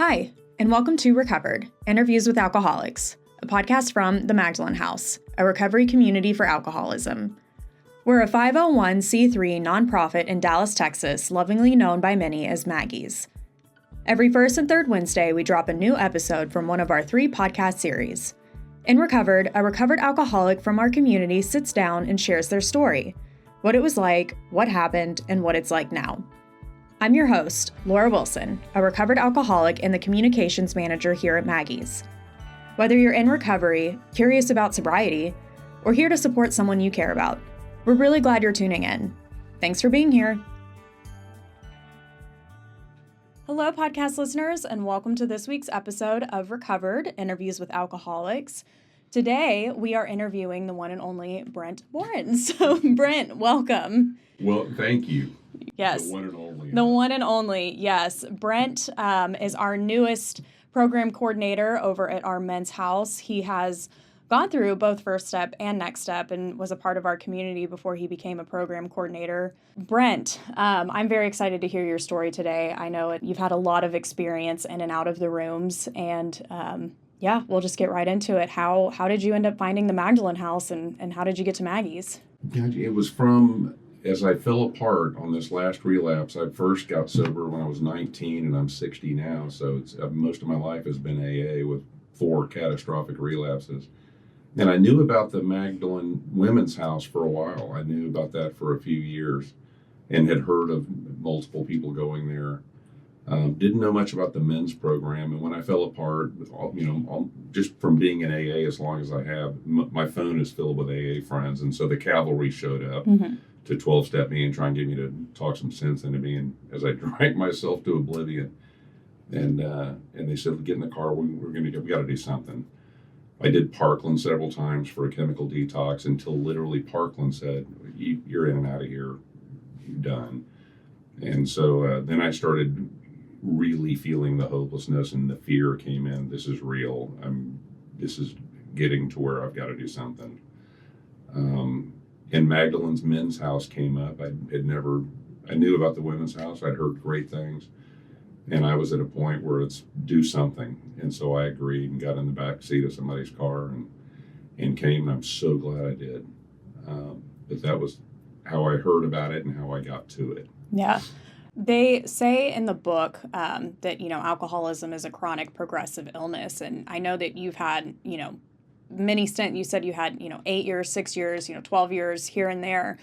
Hi, and welcome to Recovered, Interviews with Alcoholics, a podcast from the Magdalen House, a recovery community for alcoholism. We're a 501c3 nonprofit in Dallas, Texas, lovingly known by many as Maggies. Every first and third Wednesday, we drop a new episode from one of our 3 podcast series. In Recovered, a recovered alcoholic from our community sits down and shares their story, what it was like, what happened, and what it's like now. I'm your host, Laura Wilson, a recovered alcoholic and the communications manager here at Maggie's. Whether you're in recovery, curious about sobriety, or here to support someone you care about, we're really glad you're tuning in. Thanks for being here. Hello, podcast listeners, and welcome to this week's episode of Recovered, Interviews with Alcoholics. Today, we are interviewing the one and only Brent Boren. So, Brent, welcome. Well, thank you. Yes. The one and only. The one and only, yes. Brent is our newest program coordinator over at our men's house. He has gone through both First Step and Next Step and was a part of our community before he became a program coordinator. Brent, I'm very excited to hear your story today. I know you've had a lot of experience in and out of the rooms, and we'll just get right into it. How did you end up finding the Magdalen House, and how did you get to Maggie's? It was from, as I fell apart on this last relapse. I first got sober when I was 19, and I'm 60 now, so most of my life has been AA with 4 catastrophic relapses. And I knew about the Magdalen Women's House for a while. I knew about that for a few years and had heard of multiple people going there. Didn't know much about the men's program. And when I fell apart, just from being in AA as long as I have, my phone is filled with AA friends. And so the cavalry showed up to 12-step me and try and get me to talk some sense into me. And as I drank myself to oblivion, and they said, get in the car, we got to do something. I did Parkland several times for a chemical detox until literally Parkland said, you're in and out of here, you're done. And so then I started really feeling the hopelessness, and the fear came in. This is real. This is getting to where I've got to do something. And Magdalen's Men's House came up. I knew about the Women's House. I'd heard great things. And I was at a point where it's do something. And so I agreed and got in the back seat of somebody's car and came, and I'm so glad I did. But that was how I heard about it and how I got to it. Yeah. They say in the book that, alcoholism is a chronic progressive illness. And I know that you've had, many stints. You said you had, 8 years, 6 years, 12 years here and there.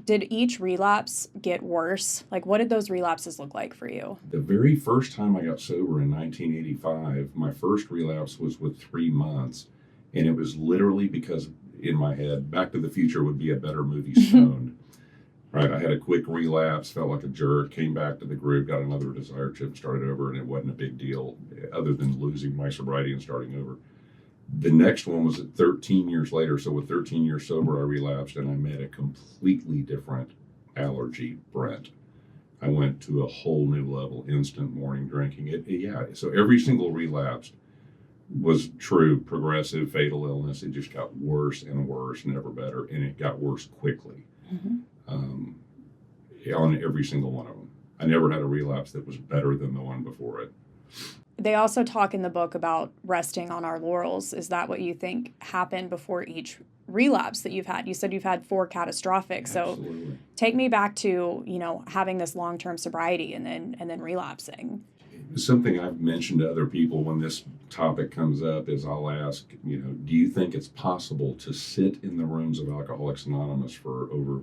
Did each relapse get worse? Like, what did those relapses look like for you? The very first time I got sober in 1985, my first relapse was with 3 months. And it was literally because in my head, Back to the Future would be a better movie stoned. Right, I had a quick relapse, felt like a jerk, came back to the group, got another desire chip, started over, and it wasn't a big deal other than losing my sobriety and starting over. The next one was at 13 years later. So with 13 years sober, I relapsed, and I met a completely different allergy, Brent. I went to a whole new level, instant morning drinking. So every single relapse was true, progressive, fatal illness. It just got worse and worse, never better, and it got worse quickly. On every single one of them. I never had a relapse that was better than the one before it. They also talk in the book about resting on our laurels. Is that what you think happened before each relapse that you've had? You said you've had 4 catastrophic. Absolutely. So take me back to, having this long-term sobriety and then relapsing. Something I've mentioned to other people when this topic comes up is I'll ask, do you think it's possible to sit in the rooms of Alcoholics Anonymous for over,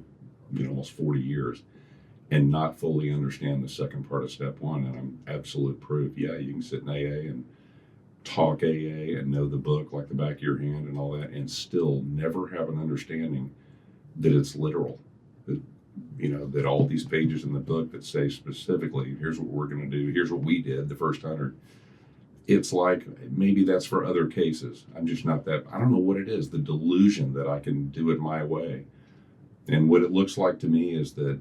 almost 40 years and not fully understand the second part of step 1? And I'm absolute proof. Yeah, you can sit in AA and talk AA and know the book like the back of your hand and all that, and still never have an understanding that it's literal. That all these pages in the book that say specifically, here's what we're going to do, here's what we did the first 100. It's like, maybe that's for other cases. I'm just not that, I don't know what it is, the delusion that I can do it my way. And what it looks like to me is that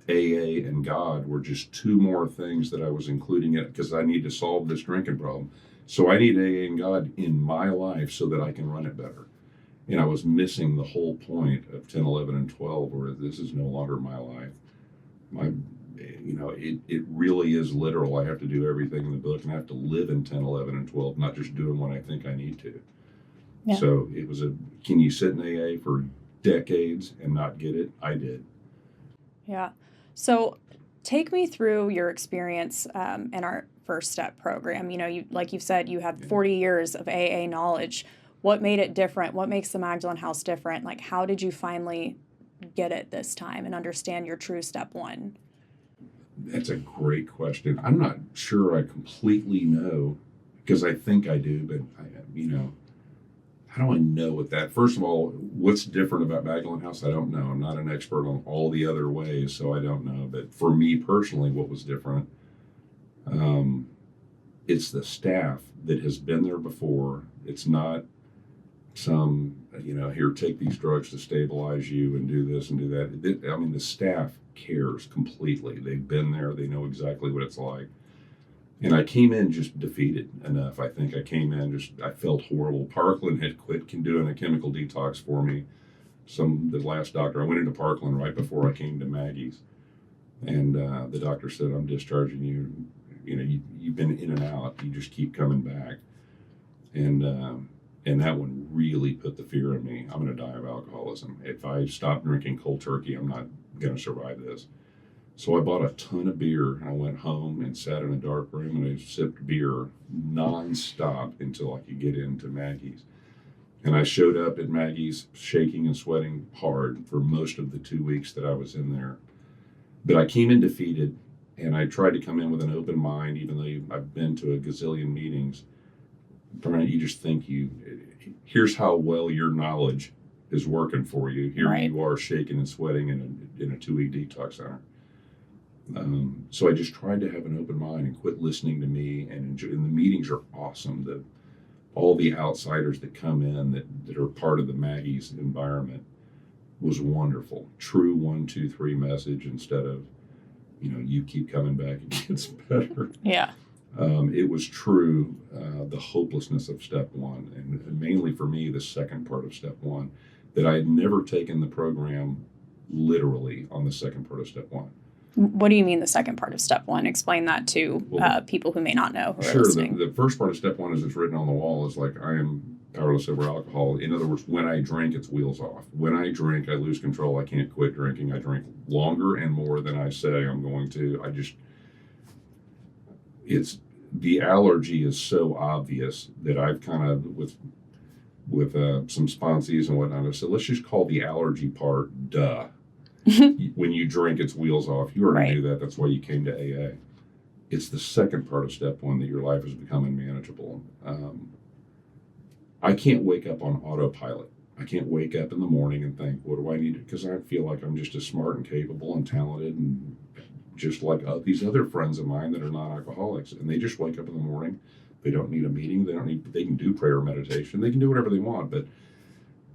AA and God were just 2 more things that I was including it because I need to solve this drinking problem. So I need AA and God in my life so that I can run it better. And I was missing the whole point of 10, 11, and 12, where this is no longer my life. it really is literal. I have to do everything in the book, and I have to live in 10, 11, and 12, not just doing what I think I need to. Yeah. So it was can you sit in AA for decades and not get it? I did. Yeah. So take me through your experience in our First Step program. Like you've said, you had 40 years of AA knowledge. What made it different? What makes the Magdalen House different? Like, how did you finally get it this time and understand your true step one? That's a great question. I'm not sure I completely know, because I think I do, but how do I know what that? First of all, what's different about Magdalen House? I don't know. I'm not an expert on all the other ways, so I don't know. But for me personally, what was different? It's the staff that has been there before. It's not some, here, take these drugs to stabilize you and do this and do that. The staff cares completely. They've been there. They know exactly what it's like. And I came in just defeated enough. I think I came in I felt horrible. Parkland had quit doing a chemical detox for me. The last doctor, I went into Parkland right before I came to Maggie's. And the doctor said, I'm discharging you. You've been in and out. You just keep coming back. And that one really put the fear in me. I'm going to die of alcoholism. If I stop drinking cold turkey, I'm not going to survive this. So I bought a ton of beer, and I went home and sat in a dark room, and I sipped beer nonstop until I could get into Maggie's. And I showed up at Maggie's shaking and sweating hard for most of the 2 weeks that I was in there. But I came in defeated, and I tried to come in with an open mind, even though I've been to a gazillion meetings. Brent, you just think here's how well your knowledge is working for you. Here right. You are shaking and sweating in a 2-week detox center. So I just tried to have an open mind and quit listening to me. And the meetings are awesome. All the outsiders that come in that are part of the Maggie's environment was wonderful. True 1, 2, 3 message instead of, you keep coming back, it gets better. Yeah. It was true, the hopelessness of step one, and mainly for me, the second part of step one, that I had never taken the program literally on the second part of step one. What do you mean the second part of step one? Explain that to people who may not know who are listening. The first part of step one, as it's written on the wall, is like, I am powerless over alcohol. In other words, when I drink, it's wheels off. When I drink, I lose control. I can't quit drinking. I drink longer and more than I say I'm going to. The allergy is so obvious that I've kind of, with some sponsees and whatnot, I said, let's just call the allergy part duh. When you drink, it's wheels off. You already knew that. That's why you came to AA. It's the second part of step one that your life is becoming manageable. I can't wake up on autopilot. I can't wake up in the morning and think, what do I need to, because I feel like I'm just as smart and capable and talented and just like these other friends of mine that are non-alcoholics, and they just wake up in the morning. They don't need a meeting. They can do prayer meditation. They can do whatever they want, but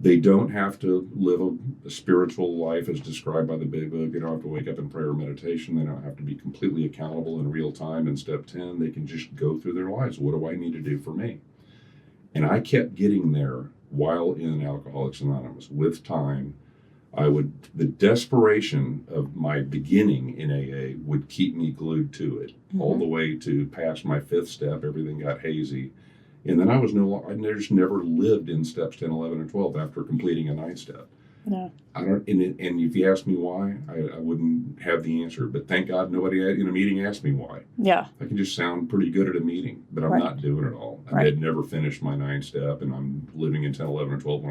they don't have to live a spiritual life as described by the big book. They don't have to wake up in prayer or meditation. They don't have to be completely accountable in real time in step 10. They can just go through their lives. What do I need to do for me? And I kept getting there while in Alcoholics Anonymous. With time, the desperation of my beginning in AA would keep me glued to it, all the way to past my 5th step. Everything got hazy. And then I just never lived in steps 10, 11, and 12 after completing a 9th step. No. And if you ask me why, I wouldn't have the answer. But thank God nobody in a meeting asked me why. Yeah. I can just sound pretty good at a meeting, but I'm not doing it all. I had never finished my 9th step, and I'm living in 10, 11, and 12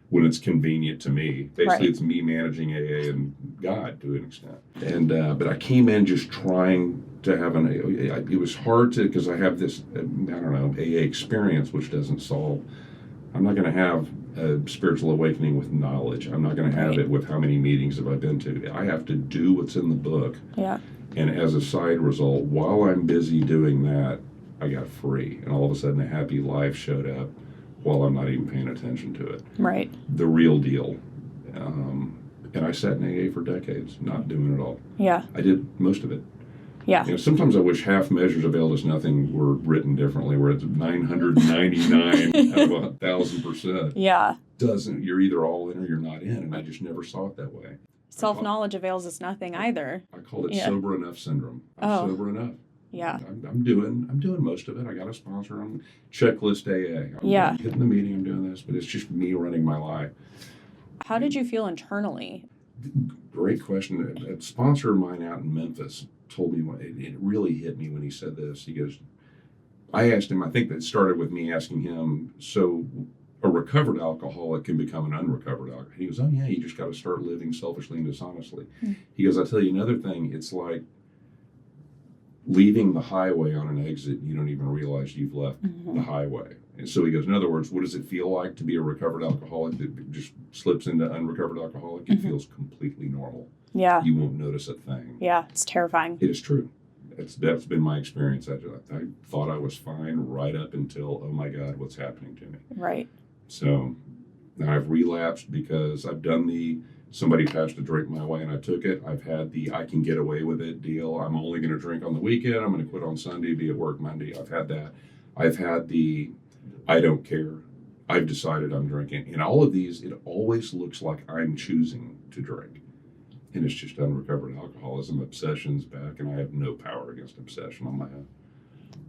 when it's convenient to me. Basically, it's me managing AA and God to an extent. And but I came in just trying to have it was hard to, because I have this, AA experience, which doesn't solve. I'm not going to have a spiritual awakening with knowledge. I'm not going to have it with how many meetings have I been to. I have to do what's in the book. Yeah. And as a side result, while I'm busy doing that, I got free. And all of a sudden, a happy life showed up while I'm not even paying attention to it. Right. The real deal. And I sat in AA for decades, not doing it all. Yeah. I did most of it. Yeah. Sometimes I wish half measures availed us nothing were written differently, where it's 999 out of 1,000%. Yeah. You're either all in or you're not in, and I just never saw it that way. Self-knowledge avails us nothing either. I called it Yeah. sober enough syndrome. I'm sober enough. Yeah. I'm doing most of it. I got a sponsor. I'm checklist AA. I'm hitting the meeting. I'm doing this, but it's just me running my life. How did you feel internally? Great question. A sponsor of mine out in Memphis told me, it really hit me when he said this. He goes, I asked him, I think that started with me asking him, so a recovered alcoholic can become an unrecovered alcoholic. He goes, oh yeah, you just got to start living selfishly and dishonestly. He goes, I'll tell you another thing. It's like leaving the highway on an exit. You don't even realize you've left the highway. And so he goes, in other words, what does it feel like to be a recovered alcoholic that just slips into unrecovered alcoholic? It feels completely normal. Yeah. You won't notice a thing. Yeah, it's terrifying. It is true. That's been my experience. I thought I was fine right up until, oh my God, what's happening to me? Right. So now I've relapsed because I've done somebody passed a drink my way and I took it. I've had I can get away with it deal. I'm only going to drink on the weekend. I'm going to quit on Sunday, be at work Monday. I've had that. I've had I don't care. I've decided I'm drinking. In all of these, it always looks like I'm choosing to drink. And it's just unrecovered alcoholism. Obsession's back, and I have no power against obsession on my own.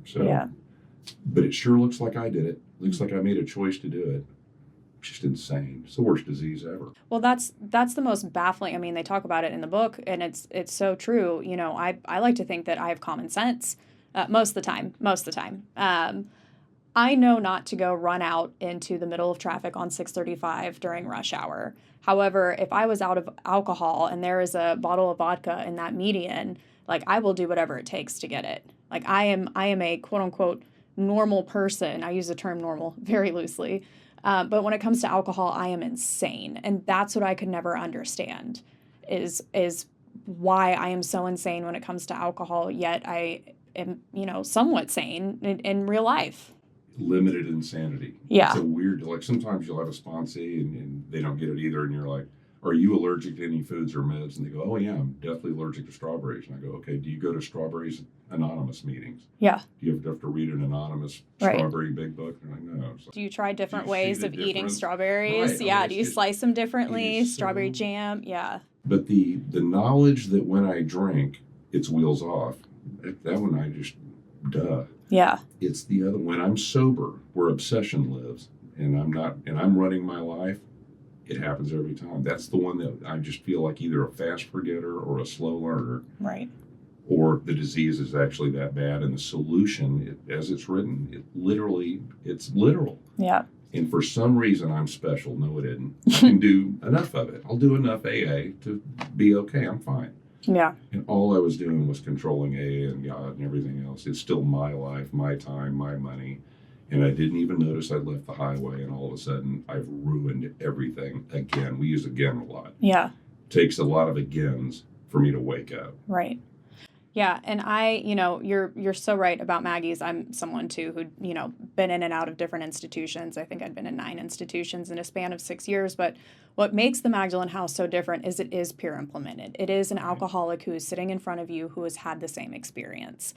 So, yeah. But it sure looks like I did it. Looks like I made a choice to do it. Just insane. It's the worst disease ever. Well, that's the most baffling. I mean, they talk about it in the book, and it's so true. You know, I like to think that I have common sense most of the time. I know not to go run out into the middle of traffic on 635 during rush hour. However, if I was out of alcohol and there is a bottle of vodka in that median, like I will do whatever it takes to get it. Like I am a quote unquote normal person. I use the term normal very loosely. But when it comes to alcohol, I am insane. And that's what I could never understand is why I am so insane when it comes to alcohol, yet I am, somewhat sane in real life. Limited insanity. Yeah. It's a weird, like sometimes you'll have a sponsee and they don't get it either. And you're like, are you allergic to any foods or meds? And they go, oh yeah, I'm definitely allergic to strawberries. And I go, okay, do you go to Strawberries Anonymous meetings? Yeah. Do you have to read an anonymous strawberry big book? They're like, no. So, do you try different ways of eating strawberries? Right. Yeah. Do you slice them differently? Strawberry jam? Yeah. But the knowledge that when I drink, it's wheels off, that one I just, duh. Yeah. It's the other, when I'm sober, where obsession lives, and I'm running my life, it happens every time. That's the one that I just feel like either a fast forgetter or a slow learner. Right. Or the disease is actually that bad, and the solution, as it's written, it's literal. Yeah. And for some reason, I'm special. No, it isn't. I can do enough of it. I'll do enough AA to be okay. I'm fine. Yeah. And all I was doing was controlling AA and God and everything else. It's still my life, my time, my money. And I didn't even notice I'd left the highway, and all of a sudden I've ruined everything again. We use again a lot. Yeah. Takes a lot of agains for me to wake up. Right. Yeah, and you're so right about Maggie's. I'm someone too who, been in and out of different institutions. I think I'd been in 9 institutions in a span of 6 years. But what makes the Magdalen House so different is it is peer implemented. It is an alcoholic who is sitting in front of you who has had the same experience.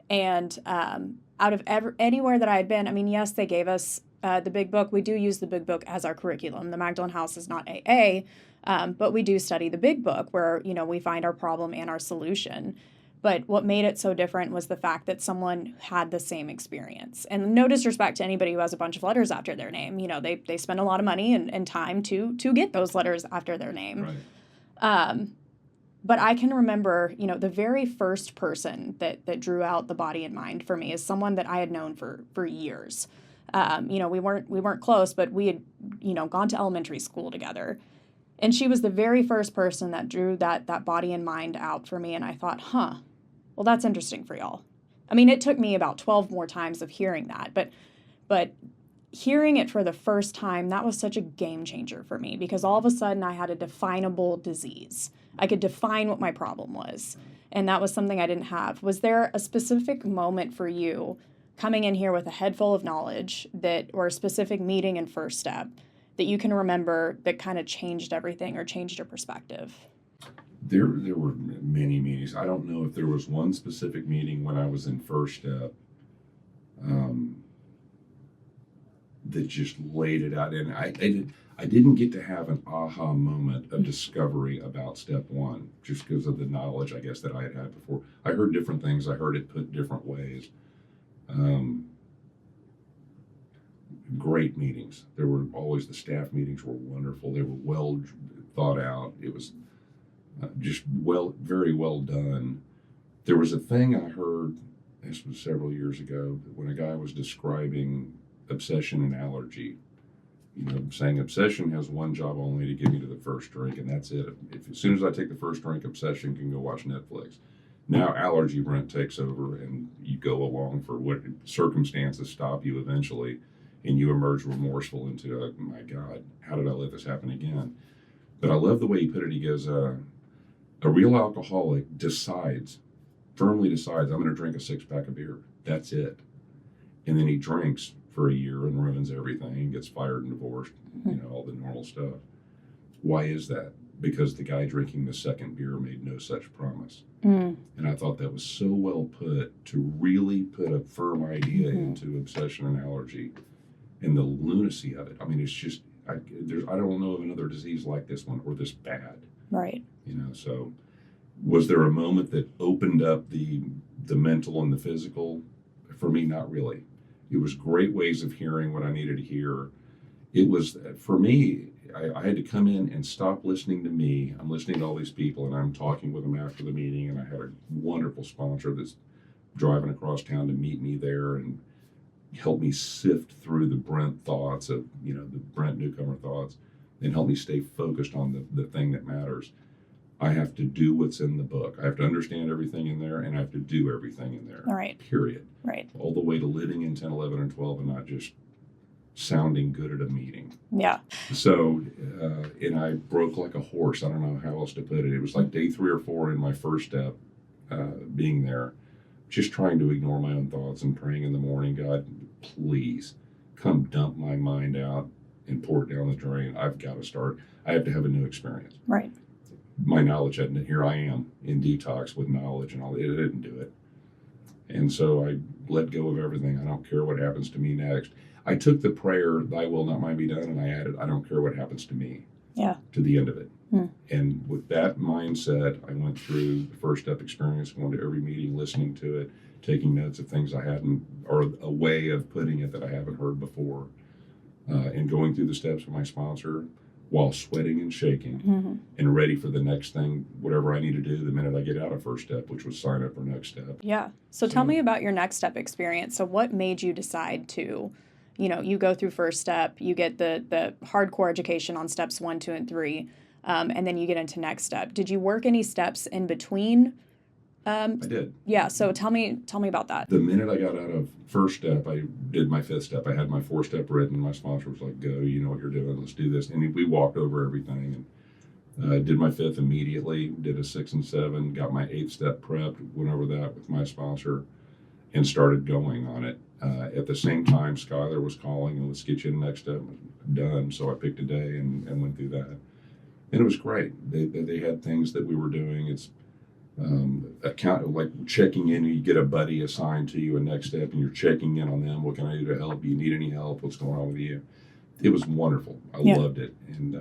And out of anywhere that I had been, I mean, yes, they gave us the big book. We do use the big book as our curriculum. The Magdalen House is not AA, but we do study the big book where, we find our problem and our solution. But what made it so different was the fact that someone had the same experience. And no disrespect to anybody who has a bunch of letters after their name. They spend a lot of money and time to get those letters after their name. Right. But I can remember, the very first person that drew out the body and mind for me is someone that I had known for years. We weren't close, but we had, gone to elementary school together. And she was the very first person that drew that body and mind out for me. And I thought, well, that's interesting for y'all. I mean, it took me about 12 more times of hearing that, but hearing it for the first time, that was such a game changer for me because all of a sudden I had a definable disease. I could define what my problem was. And that was something I didn't have. Was there a specific moment for you coming in here with a head full of knowledge or a specific meeting and first step that you can remember that kind of changed everything or changed your perspective? There were many meetings. I don't know if there was one specific meeting when I was in First Step that just laid it out. And I I didn't get to have an aha moment of discovery about step one, just because of the knowledge, I guess, that I had before. I heard different things. I heard it put different ways. Great meetings. There were always, the staff meetings were wonderful. They were well thought out. It was just very well done. There was a thing I heard, this was several years ago, when a guy was describing obsession and allergy. Saying obsession has one job only, to get me to the first drink, and that's it. As soon as I take the first drink, obsession can go watch Netflix. Now allergy, Brent, takes over, and you go along for what circumstances stop you eventually, and you emerge remorseful into, my God, how did I let this happen again? But I love the way he put it. He goes, a real alcoholic firmly decides, I'm going to drink a 6-pack of beer. That's it. And then he drinks for a year and ruins everything and gets fired and divorced, all the normal stuff. Why is that? Because the guy drinking the second beer made no such promise. And I thought that was so well put, to really put a firm idea into obsession and allergy and the lunacy of it. I mean, it's just, I don't know of another disease like this one or this bad. Right. So was there a moment that opened up the mental and the physical? For me, not really. It was great ways of hearing what I needed to hear. It was, for me, I had to come in and stop listening to me. I'm listening to all these people, and I'm talking with them after the meeting, and I had a wonderful sponsor that's driving across town to meet me there and help me sift through the Brent thoughts of, the Brent newcomer thoughts, and help me stay focused on the thing that matters. I have to do what's in the book. I have to understand everything in there, and I have to do everything in there. All right. Period. Right. All the way to living in 10, 11, and 12 and not just sounding good at a meeting. Yeah. So, and I broke like a horse. I don't know how else to put it. It was like day 3 or 4 in my first step, being there, just trying to ignore my own thoughts and praying in the morning, God, please come dump my mind out and pour it down the drain. I've got to start. I have to have a new experience. Right. My knowledge, here I am in detox with knowledge and all. It didn't do it. And so I let go of everything. I don't care what happens to me next. I took the prayer, thy will not mine be done, and I added, I don't care what happens to me. Yeah. To the end of it. And with that mindset, I went through the first step experience, going to every meeting, listening to it, taking notes of things I hadn't, or a way of putting it that I haven't heard before, and going through the steps with my sponsor while sweating and shaking and ready for the next thing, whatever I need to do the minute I get out of first step, which was sign up for next step. Yeah. So tell me about your next step experience. So what made you decide to, you go through first step, you get the hardcore education on steps 1, 2, and 3, and then you get into next step. Did you work any steps in between? I did. Yeah. So tell me about that. The minute I got out of first step, I did my 5th step. I had my 4-step written. My sponsor was like, go, you know what you're doing. Let's do this. And we walked over everything, and did my 5th immediately, did a 6 and 7, got my 8th step prepped, went over that with my sponsor, and started going on it. At the same time, Skylar was calling, and let's get you the next step done. So I picked a day and went through that. And it was great. They had things that we were doing. It's account, like checking in. You get a buddy assigned to you a next step, and you're checking in on them. What can I do to help? Do you need any help? What's going on with you? It was wonderful. I loved it. And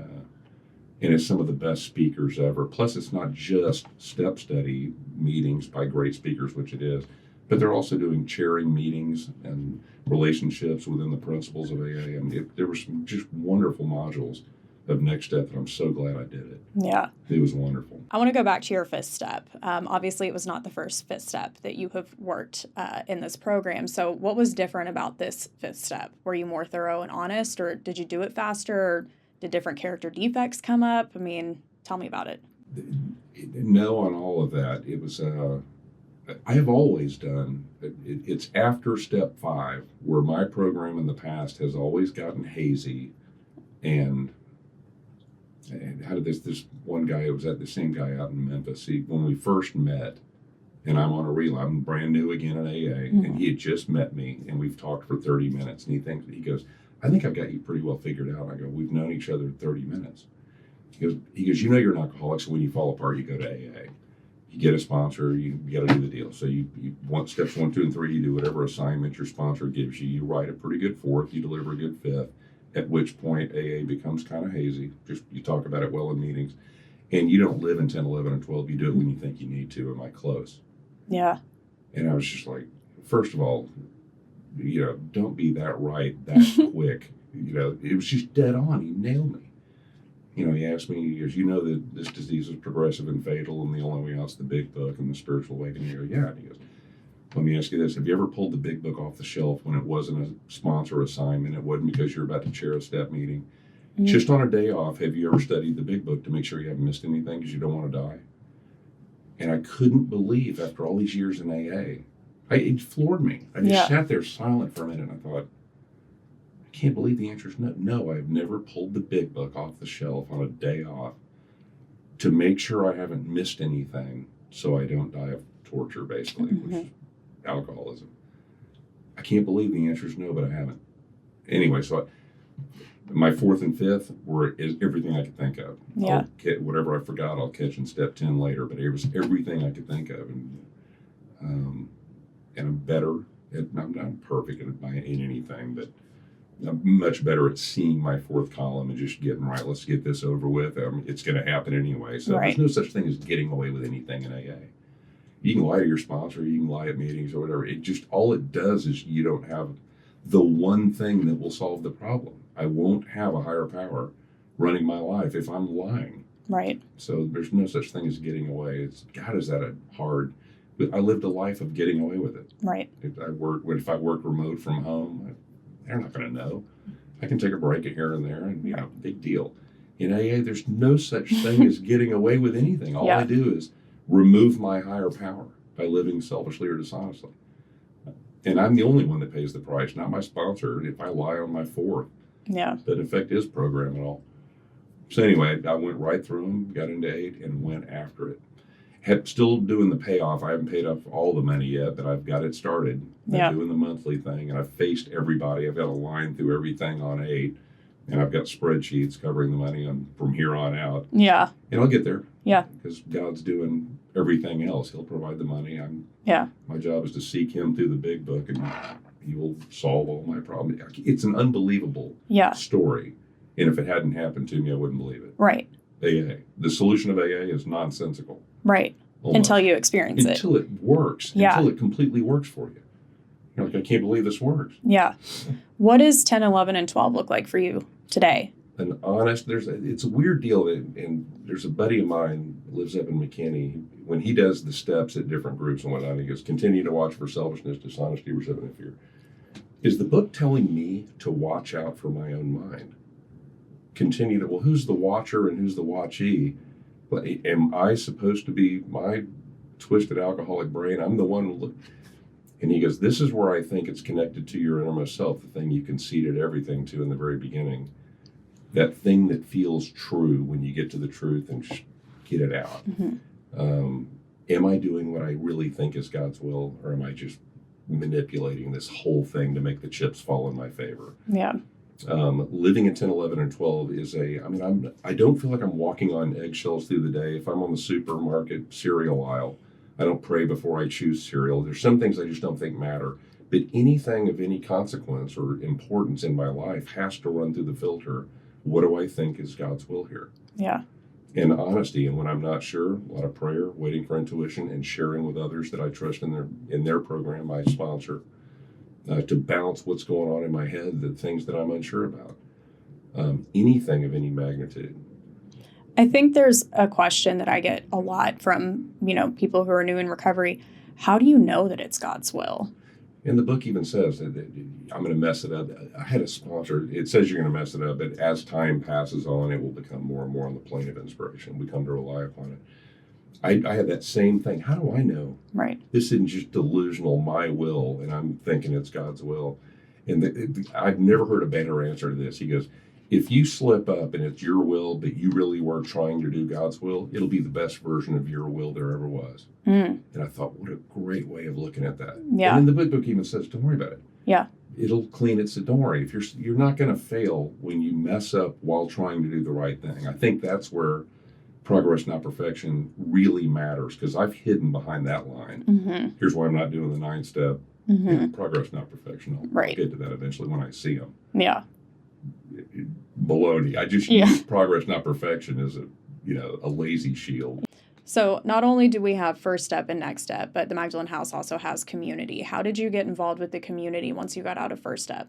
it's some of the best speakers ever. Plus, it's not just step study meetings by great speakers, which it is, but they're also doing chairing meetings and relationships within the principles of AA. And there were some just wonderful modules of next step, and I'm so glad I did it. Yeah. It was wonderful. I want to go back to your 5th step. Obviously, it was not the first 5th step that you have worked in this program. So what was different about this 5th step? Were you more thorough and honest, or did you do it faster, or did different character defects come up? I mean, tell me about it. No, on all of that. It was, I have always done, it's after step 5, where my program in the past has always gotten hazy. And how did this one guy, it was the same guy out in Memphis. When we first met, and I'm on a relapse, I'm brand new again in AA, and he had just met me, and we've talked for 30 minutes, and he goes, I think I've got you pretty well figured out. And I go, we've known each other 30 minutes. He goes, you know you're an alcoholic, so when you fall apart, you go to AA. You get a sponsor, you got to do the deal. So you want steps 1, 2, and 3, you do whatever assignment your sponsor gives you. You write a pretty good 4th, you deliver a good 5th, at which point AA becomes kind of hazy. Just you talk about it well in meetings, and you don't live in 10, 11, and 12. You do it when you think you need to. Am I close? Yeah. And I was just like, first of all, don't be that right that quick. It was just dead on. He nailed me. He asked me, he goes, that this disease is progressive and fatal, and the only way out's the big book and the spiritual awakening. I go, yeah. And he goes, let me ask you this. Have you ever pulled the big book off the shelf when it wasn't a sponsor assignment? It wasn't because you're about to chair a step meeting. Mm-hmm. Just on a day off, have you ever studied the big book to make sure you haven't missed anything because you don't want to die? And I couldn't believe after all these years in AA, it floored me. I just sat there silent for a minute, and I thought, I can't believe the answer is no. No, I've never pulled the big book off the shelf on a day off to make sure I haven't missed anything so I don't die of torture, basically, which is alcoholism. I can't believe the answer is no, but I haven't. Anyway, so my fourth and fifth is everything I could think of. Yeah. Whatever I forgot, I'll catch in step 10 later, but it was everything I could think of. And I'm better. I'm not perfect in anything, but I'm much better at seeing my fourth column and just getting right. Let's get this over with. It's going to happen anyway. So There's no such thing as getting away with anything in AA. You can lie to your sponsor, you can lie at meetings or whatever. All it does is you don't have the one thing that will solve the problem. I won't have a higher power running my life if I'm lying. Right. So there's no such thing as getting away. God, is that a hard... But I lived a life of getting away with it. Right. If I work remote from home, they're not going to know. I can take a break here and there, and big deal. In AA, there's no such thing as getting away with anything. All I do is remove my higher power by living selfishly or dishonestly. And I'm the only one that pays the price, not my sponsor. If I lie on my fourth, doesn't affect his program at all. So anyway, I went right through them, got into 8, and went after it. Still doing the payoff. I haven't paid off all the money yet, but I've got it started. I'm doing the monthly thing, and I've faced everybody. I've got a line through everything on 8, and I've got spreadsheets covering the money from here on out. Yeah. And I'll get there. Yeah. Because God's doing everything else. He'll provide the money. My job is to seek Him through the big book, and He will solve all my problems. It's an unbelievable story. And if it hadn't happened to me, I wouldn't believe it. Right. AA. The solution of AA is nonsensical. Right. Almost. Until you experience it. Until it works. Yeah. Until it completely works for you. You're like, I can't believe this works. Yeah. What does 10, 11, and 12 look like for you today? An honest, it's a weird deal. And there's a buddy of mine who lives up in McKinney. When he does the steps at different groups and whatnot, he goes, continue to watch for selfishness, dishonesty, resentment, and fear. Is the book telling me to watch out for my own mind? Continue to, well, who's the watcher and who's the watchee? Am I supposed to be my twisted alcoholic brain? I'm the one. And he goes, this is where I think it's connected to your innermost self, the thing you conceded everything to in the very beginning. That thing that feels true when you get to the truth and get it out. Mm-hmm. Am I doing what I really think is God's will, or am I just manipulating this whole thing to make the chips fall in my favor? Yeah. Living in 10, 11, and 12 is I don't feel like I'm walking on eggshells through the day. If I'm on the supermarket cereal aisle, I don't pray before I choose cereal. There's some things I just don't think matter. But anything of any consequence or importance in my life has to run through the filter. What do I think is God's will here? Yeah. And honesty. And when I'm not sure, a lot of prayer, waiting for intuition, and sharing with others that I trust in their program, my sponsor. To bounce what's going on in my head, the things that I'm unsure about. Anything of any magnitude. I think there's a question that I get a lot from, people who are new in recovery. How do you know that it's God's will? And the book even says that I'm going to mess it up. I had a sponsor. It says you're going to mess it up, but as time passes on, it will become more and more on the plane of inspiration. We come to rely upon it. I had that same thing. How do I know? Right. This isn't just delusional, my will, and I'm thinking it's God's will. And I've never heard a better answer to this. He goes, if you slip up and it's your will, but you really were trying to do God's will, it'll be the best version of your will there ever was. Mm. And I thought, what a great way of looking at that. Yeah. And then the book even says, don't worry about it. Yeah. It'll clean it. So don't worry. If you're not going to fail when you mess up while trying to do the right thing. I think that's where progress, not perfection, really matters, because I've hidden behind that line. Mm-hmm. Here's why I'm not doing the 9-step. Mm-hmm. Progress, not perfection. I'll get to that eventually when I see them. Yeah. baloney. I just use progress, not perfection, as a lazy shield. So not only do we have First Step and Next Step, but the Magdalen House also has community. How did you get involved with the community once you got out of First Step?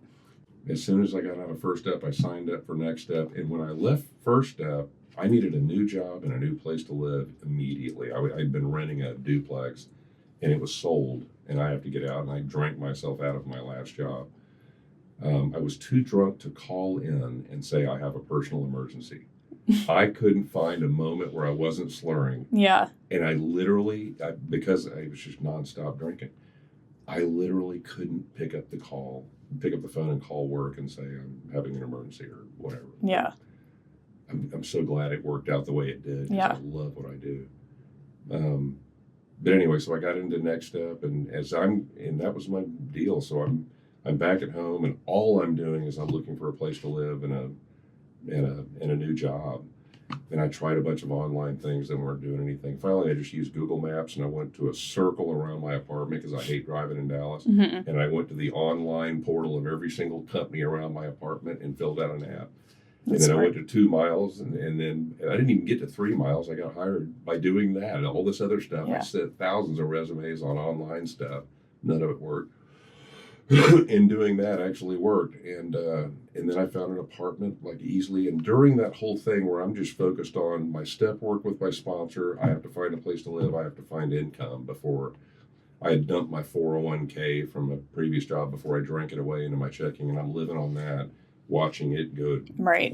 As soon as I got out of First Step, I signed up for Next Step. And when I left First Step, I needed a new job and a new place to live immediately. I'd been renting a duplex, and it was sold, and I have to get out, and I drank myself out of my last job. I was too drunk to call in and say I have a personal emergency. I couldn't find a moment where I wasn't slurring. Yeah. And I literally, because I was just nonstop drinking, I literally couldn't pick up the phone and call work and say I'm having an emergency or whatever. Yeah. I'm so glad it worked out the way it did. Yeah. I love what I do. But anyway, so I got into Next Step, and that was my deal. So I'm back at home, and all I'm doing is I'm looking for a place to live and a new job. And I tried a bunch of online things that weren't doing anything. Finally, I just used Google Maps, and I went to a circle around my apartment because I hate driving in Dallas. Mm-hmm. And I went to the online portal of every single company around my apartment and filled out an app. And then I went to 2 miles, and then I didn't even get to 3 miles. I got hired by doing that and all this other stuff. Yeah. I sent thousands of resumes on online stuff. None of it worked. And doing that actually worked. And then I found an apartment easily. And during that whole thing where I'm just focused on my step work with my sponsor, I have to find a place to live. I have to find income before I had dumped my 401k from a previous job before I drank it away into my checking. And I'm living on that, watching it go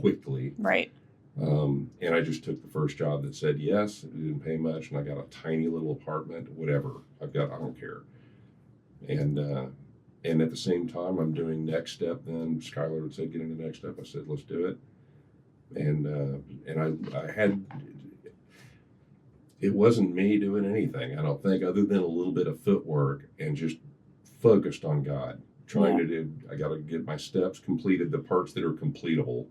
quickly. Right. And I just took the first job that said yes. It didn't pay much. And I got a tiny little apartment, whatever. I don't care. And at the same time, I'm doing Next Step. Then Skylar had said, get into Next Step. I said, let's do it. And I had, it wasn't me doing anything, I don't think, other than a little bit of footwork and just focused on God. I got to get my steps completed, the parts that are completable.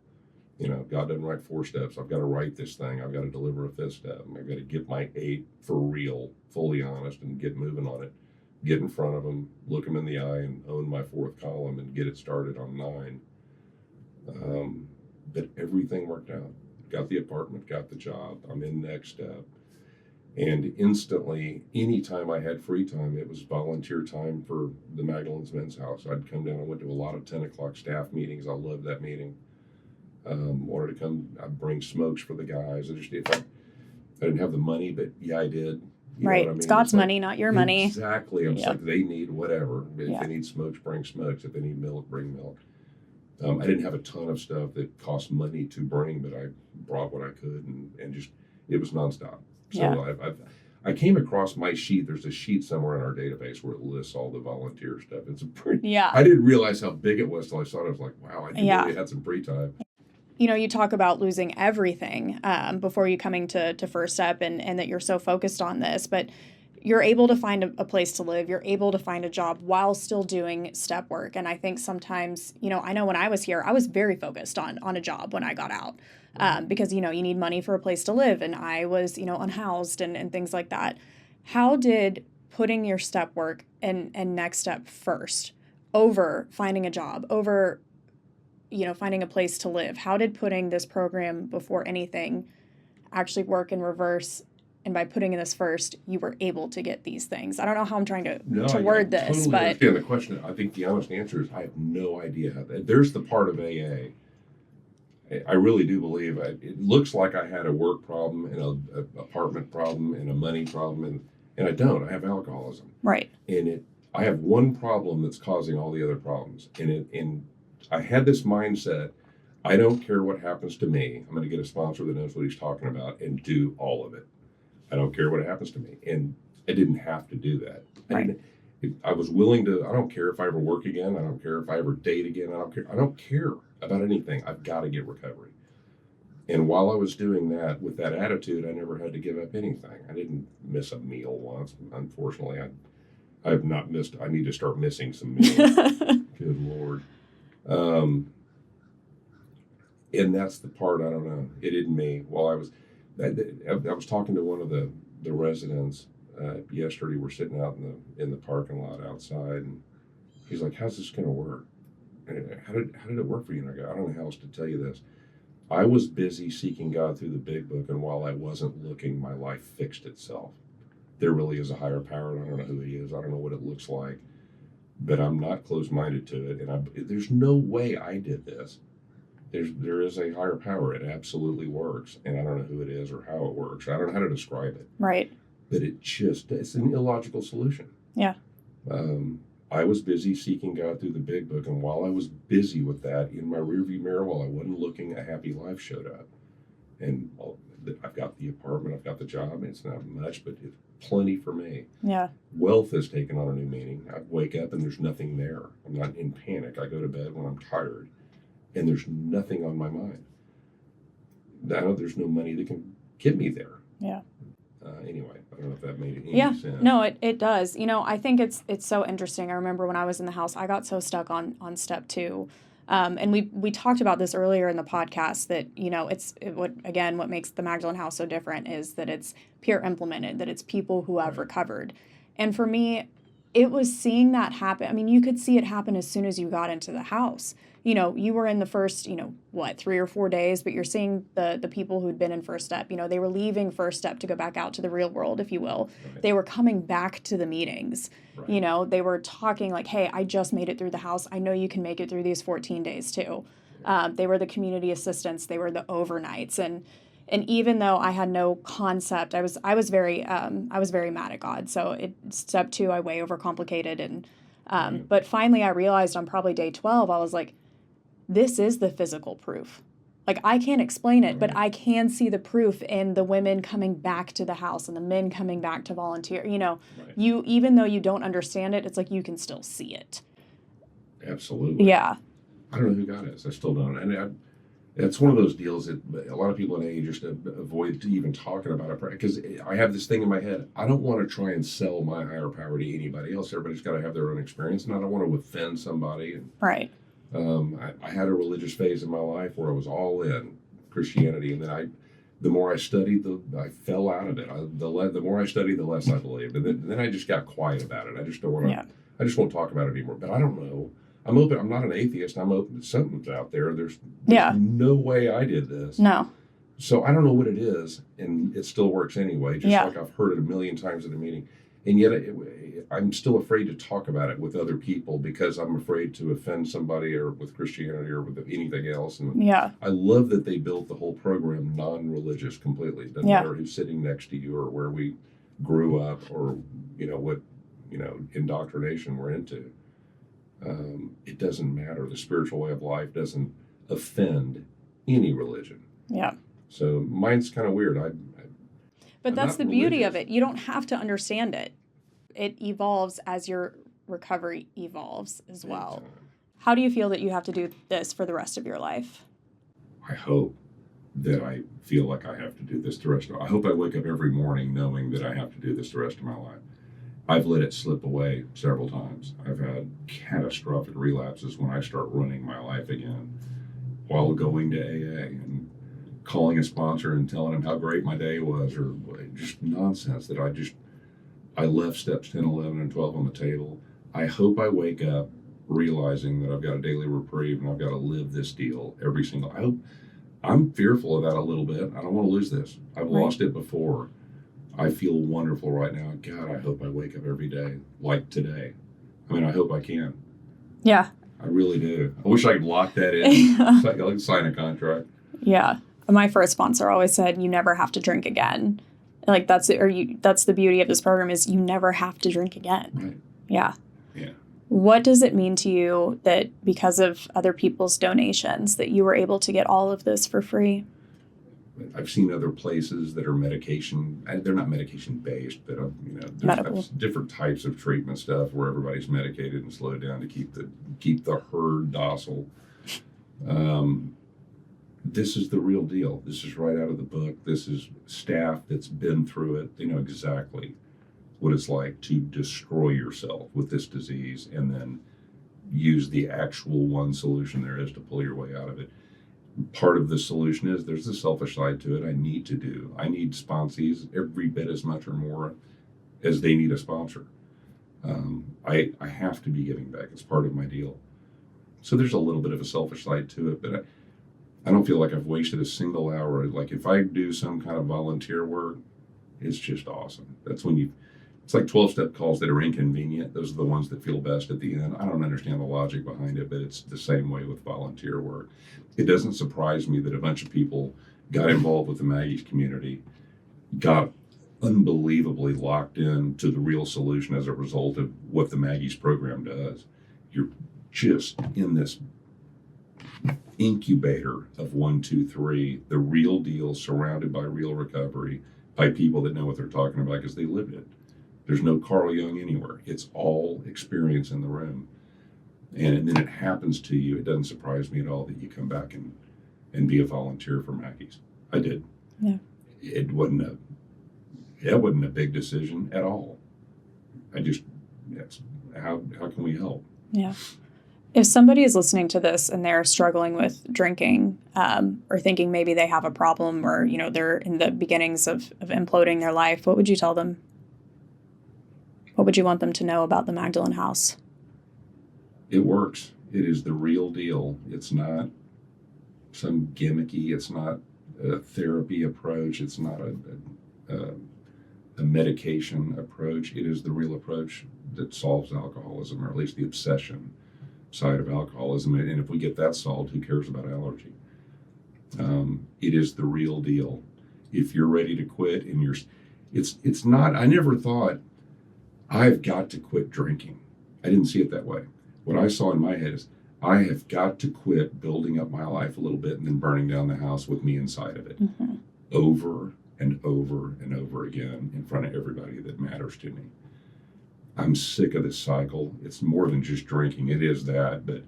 God doesn't write 4 steps. I've got to write this thing. I've got to deliver a 5th step. I've got to get my 8 for real, fully honest, and get moving on it. Get in front of them, look them in the eye, and own my 4th column and get it started on 9. But everything worked out. Got the apartment, got the job. I'm in Next Step. And instantly, anytime I had free time, it was volunteer time for the Magdalen House. I'd come down. I went to a lot of 10 o'clock staff meetings. I loved that meeting. Wanted to come. I'd bring smokes for the guys. I didn't have the money, but yeah, I did. You right. know what I mean? It's God's money, not your money. Exactly. It's like they need whatever. If they need smokes, bring smokes. If they need milk, bring milk. I didn't have a ton of stuff that cost money to bring, but I brought what I could, and just it was nonstop. So I came across my sheet. There's a sheet somewhere in our database where it lists all the volunteer stuff. It's a pretty. I didn't realize how big it was till I saw it. I was like, wow, I didn't really had some free time. You talk about losing everything before you coming to First Step and that you're so focused on this, but you're able to find a place to live. You're able to find a job while still doing step work. And I think sometimes, I know when I was here, I was very focused on a job when I got out because, you need money for a place to live. And I was, unhoused and things like that. How did putting your step work and Next Step first over finding a job, over finding a place to live. How did putting this program before anything actually work in reverse? And by putting in this first, you were able to get these things. I don't know how I'm trying to word this, totally but understand the question. I think the honest answer is I have no idea how that. There's the part of AA. I really do believe it looks like I had a work problem and an apartment problem and a money problem, and I don't. I have alcoholism. Right. And I have one problem that's causing all the other problems, and I had this mindset, I don't care what happens to me. I'm going to get a sponsor that knows what he's talking about and do all of it. I don't care what happens to me. And I didn't have to do that. Right. I was willing to, I don't care if I ever work again. I don't care if I ever date again. I don't care about anything. I've got to get recovery. And while I was doing that, with that attitude, I never had to give up anything. I didn't miss a meal once. Unfortunately, I have not missed, I need to start missing some meals. Good Lord. And that's the part, I don't know. It didn't me. While I was talking to one of the residents yesterday. We're sitting out in the parking lot outside, and he's like, "How's this going to work?" how did it work for you? And I go, I don't know how else to tell you this. I was busy seeking God through the big book, and while I wasn't looking, my life fixed itself. There really is a higher power, and I don't know who he is. I don't know what it looks like, but I'm not closed-minded to it. And there's no way I did this. There is a higher power. It absolutely works, and I don't know who it is or how it works. I don't know how to describe it. Right. But it's an illogical solution. Yeah. I was busy seeking God through the big book, and while I was busy with that, in my rearview mirror, while I wasn't looking, a happy life showed up. And I've got the apartment, I've got the job. It's not much, but it's plenty for me. Yeah. Wealth has taken on a new meaning. I wake up and there's nothing there. I'm not in panic. I go to bed when I'm tired, and there's nothing on my mind. Now there's no money that can get me there. Yeah. Anyway, I don't know if that made any sense. No, it does. I think it's so interesting. I remember when I was in the house, I got so stuck on step 2. And we talked about this earlier in the podcast that, what makes the Magdalen House so different is that it's peer implemented, that it's people who have recovered. And for me, it was seeing that happen. I mean, you could see it happen as soon as you got into the house. You were in the first, 3 or 4 days, but you're seeing the people who'd been in First Step. They were leaving First Step to go back out to the real world, if you will. Right. They were coming back to the meetings. Right. They were talking like, hey, I just made it through the house. I know you can make it through these 14 days too. They were the community assistants. They were the overnights. And even though I had no concept, I was very mad at God. So step 2, I way overcomplicated. And but finally I realized on probably day 12, I was like, this is the physical proof. Like, I can't explain it, but I can see the proof in the women coming back to the house and the men coming back to volunteer. You, even though you don't understand it, it's like you can still see it. Absolutely. Yeah. I don't know who God is. I still don't. And it's one of those deals that a lot of people in AA just avoid even talking about it, because I have this thing in my head. I don't want to try and sell my higher power to anybody else. Everybody's got to have their own experience, and I don't want to offend somebody. Right. I had a religious phase in my life where I was all in Christianity, and then the more I studied, I fell out of it. The more I studied, the less I believed, and then I just got quiet about it. I just don't want to. Yeah. I just won't talk about it anymore. But I don't know. I'm open. I'm not an atheist. I'm open to something's out there. There's no way I did this. No. So I don't know what it is, and it still works anyway. Just like I've heard it a million times at a meeting, and yet I'm still afraid to talk about it with other people because I'm afraid to offend somebody, or with Christianity, or with anything else. And I love that they built the whole program non-religious completely. It doesn't matter who's sitting next to you or where we grew up or what indoctrination we're into. It doesn't matter. The spiritual way of life doesn't offend any religion. Yeah. So mine's kind of weird. But that's the beauty of it. You don't have to understand it. It evolves as your recovery evolves as well. How do you feel that you have to do this for the rest of your life? I hope that I feel like I have to do this the rest of. I hope I wake up every morning knowing that I have to do this the rest of my life. I've let it slip away several times. I've had catastrophic relapses when I start running my life again while going to AA and calling a sponsor and telling them how great my day was, or just nonsense that I left steps 10, 11, and 12 on the table. I hope I wake up realizing that I've got a daily reprieve and I've got to live this deal every single. I'm fearful of that a little bit. I don't want to lose this. I've lost it before. I feel wonderful right now. God, I hope I wake up every day like today. I mean, I hope I can. Yeah. I really do. I wish I could lock that in. So I could sign a contract. Yeah. My first sponsor always said, you never have to drink again. Like that's the beauty of this program is you never have to drink again. Right. Yeah. Yeah. What does it mean to you that because of other people's donations that you were able to get all of this for free? I've seen other places that are medication. They're not medication based, but there's different types of treatment stuff where everybody's medicated and slowed down to keep the herd docile. This is the real deal. This is right out of the book. This is staff that's been through it. They know exactly what it's like to destroy yourself with this disease and then use the actual one solution there is to pull your way out of it. Part of the solution is there's the selfish side to it. I need sponsees every bit as much or more as they need a sponsor. I have to be giving back. It's part of my deal. So there's a little bit of a selfish side to it, but I don't feel like I've wasted a single hour. Like if I do some kind of volunteer work, it's just awesome. That's when it's like 12-step calls that are inconvenient. Those are the ones that feel best at the end. I don't understand the logic behind it, but it's the same way with volunteer work. It doesn't surprise me that a bunch of people got involved with the Maggie's community, got unbelievably locked in to the real solution as a result of what the Maggie's program does. You're just in this incubator of 1, 2, 3, the real deal, surrounded by real recovery, by people that know what they're talking about because they lived it. There's no Carl Jung anywhere. It's all experience in the room. And then it happens to you. It doesn't surprise me at all that you come back and be a volunteer for Maggie's. I did. Yeah. It wasn't a big decision at all. How can we help? Yeah. If somebody is listening to this and they're struggling with drinking, or thinking maybe they have a problem, or they're in the beginnings of imploding their life, what would you tell them? What would you want them to know about the Magdalen House? It works. It is the real deal. It's not some gimmicky. It's not a therapy approach. It's not a medication approach. It is the real approach that solves alcoholism, or at least the obsession side of alcoholism. And if we get that solved, who cares about allergy? It is the real deal. If you're ready to quit and it's not, I never thought I've got to quit drinking. I didn't see it that way. What I saw in my head is I have got to quit building up my life a little bit and then burning down the house with me inside of it, over and over and over again in front of everybody that matters to me. I'm sick of this cycle. It's more than just drinking. It is that, but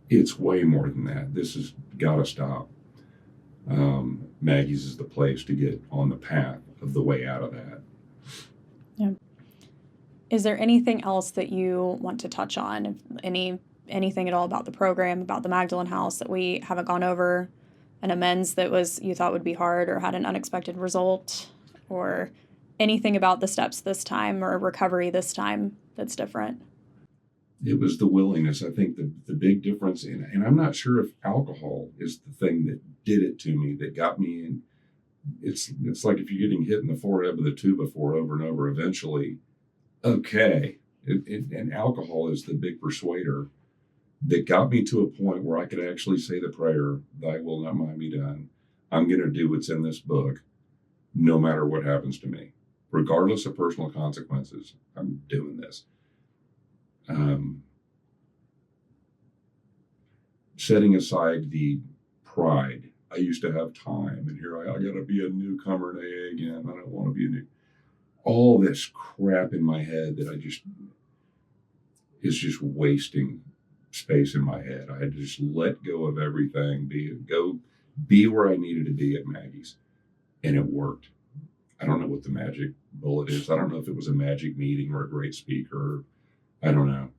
it's way more than that. This has got to stop. Maggie's is the place to get on the path of the way out of that. Yeah. Is there anything else that you want to touch on? Anything at all about the program, about the Magdalen House that we haven't gone over? An amends that you thought would be hard or had an unexpected result? Or anything about the steps this time or recovery this time that's different? It was the willingness. I think the big difference, and I'm not sure if alcohol is the thing that did it to me, that got me in. It's like if you're getting hit in the forehead with a 2x4 over and over, eventually, okay. And alcohol is the big persuader that got me to a point where I could actually say the prayer, "Thy will not mine be done. I'm going to do what's in this book, no matter what happens to me. Regardless of personal consequences, I'm doing this." Setting aside the pride. I used to have time, and here I got to be a newcomer in AA again. I don't want to be a new. All this crap in my head that is just wasting space in my head. I had to just let go of everything, be where I needed to be at Maggie's, and it worked. I don't know what the magic bullet is. I don't know if it was a magic meeting or a great speaker. I don't know.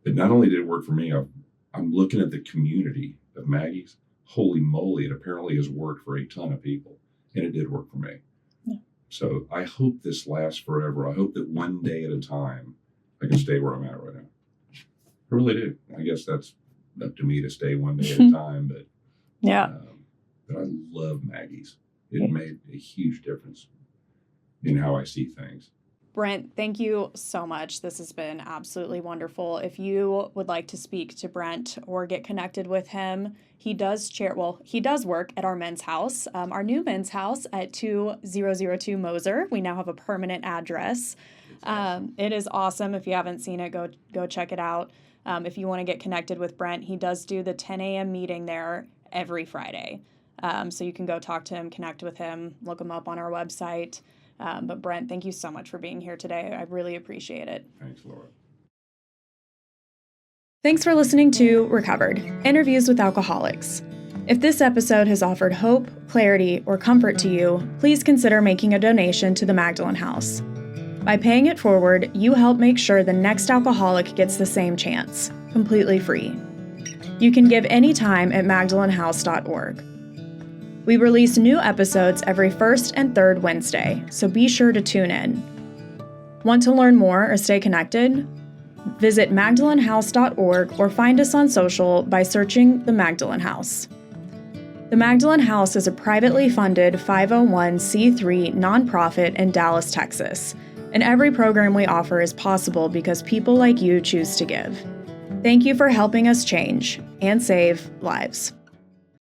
But not only did it work for me, I'm looking at the community of Maggie's. Holy moly, it apparently has worked for a ton of people, and it did work for me. Yeah. So I hope this lasts forever. I hope that one day at a time, I can stay where I'm at right now. I really do. I guess that's up to me to stay one day at a time, but yeah. But I love Maggie's. It made a huge difference in how I see things. Brent, thank you so much. This has been absolutely wonderful. If you would like to speak to Brent or get connected with him, he does work at our men's house, our new men's house at 2002 Moser. We now have a permanent address. Awesome. It is awesome. If you haven't seen it, go check it out. If you want to get connected with Brent, he does do the 10 a.m. meeting there every Friday. So you can go talk to him, connect with him, look him up on our website. But Brent, thank you so much for being here today. I really appreciate it. Thanks, Laura. Thanks for listening to Recovered, Interviews with Alcoholics. If this episode has offered hope, clarity, or comfort to you, please consider making a donation to the Magdalen House. By paying it forward, you help make sure the next alcoholic gets the same chance, completely free. You can give anytime at magdalenhouse.org. We release new episodes every first and third Wednesday, so be sure to tune in. Want to learn more or stay connected? Visit magdalenhouse.org or find us on social by searching The Magdalen House. The Magdalen House is a privately funded 501c3 nonprofit in Dallas, Texas, and every program we offer is possible because people like you choose to give. Thank you for helping us change and save lives.